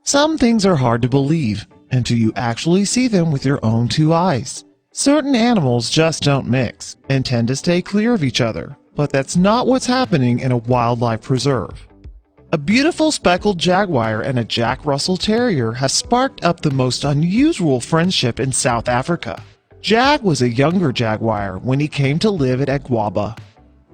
Some things are hard to believe until you actually see them with your own two eyes. Certain animals just don't mix and tend to stay clear of each other, but that's not what's happening in a wildlife preserve. A beautiful speckled jaguar and a Jack Russell Terrier have sparked up the most unusual friendship in South Africa. Jag was a younger jaguar when he came to live at Agwaba,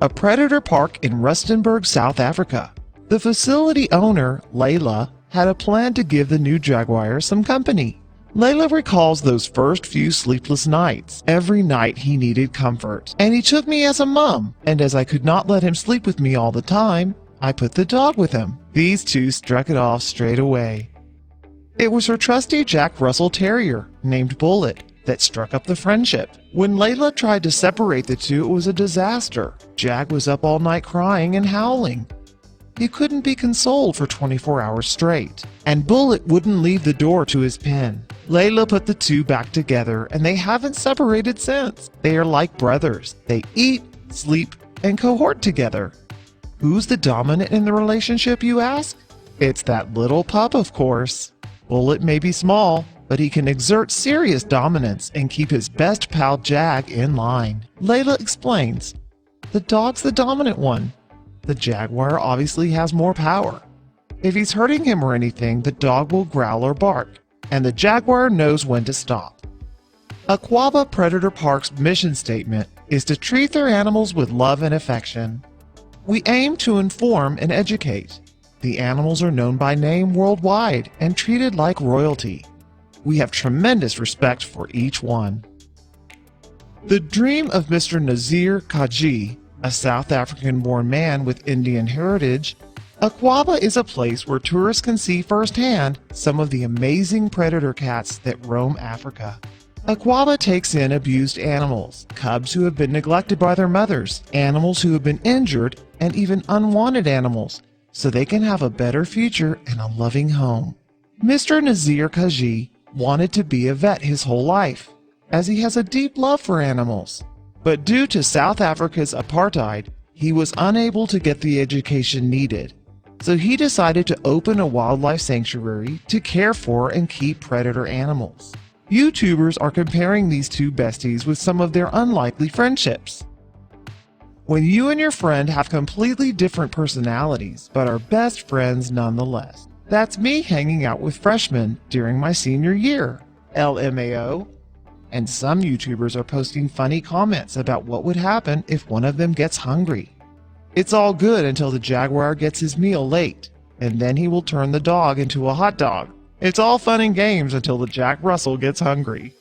a predator park in Rustenburg, South Africa. The facility owner, Layla, had a plan to give the new jaguar some company. Layla recalls those first few sleepless nights. Every night he needed comfort, and he took me as a mom, and as I could not let him sleep with me all the time, I put the dog with him. These two struck it off straight away. It was her trusty Jack Russell Terrier, named Bullet, that struck up the friendship. When Layla tried to separate the two, it was a disaster. Jag was up all night crying and howling. He couldn't be consoled for 24 hours straight, and Bullet wouldn't leave the door to his pen. Layla put the two back together, and they haven't separated since. They are like brothers. They eat, sleep, and cohort together. Who's the dominant in the relationship, you ask? It's that little pup, of course. Bullet may be small, but he can exert serious dominance and keep his best pal Jag in line. Layla explains, the dog's the dominant one. The jaguar obviously has more power. If he's hurting him or anything, the dog will growl or bark, and the jaguar knows when to stop. Agwaba Predator Park's mission statement is to treat their animals with love and affection. We aim to inform and educate. The animals are known by name worldwide and treated like royalty. We have tremendous respect for each one. The dream of Mr. Nazir Kaji, a South African-born man with Indian heritage, Agwaba is a place where tourists can see firsthand some of the amazing predator cats that roam Africa. Agwaba takes in abused animals, cubs who have been neglected by their mothers, animals who have been injured, and even unwanted animals, so they can have a better future and a loving home. Mr. Nazir Kaji wanted to be a vet his whole life, as he has a deep love for animals. But due to South Africa's apartheid, he was unable to get the education needed. So he decided to open a wildlife sanctuary to care for and keep predator animals. YouTubers are comparing these two besties with some of their unlikely friendships. When you and your friend have completely different personalities, but are best friends nonetheless. That's me hanging out with freshmen during my senior year. LMAO. And some YouTubers are posting funny comments about what would happen if one of them gets hungry. It's all good until the jaguar gets his meal late, and then he will turn the dog into a hot dog. It's all fun and games until the Jack Russell gets hungry.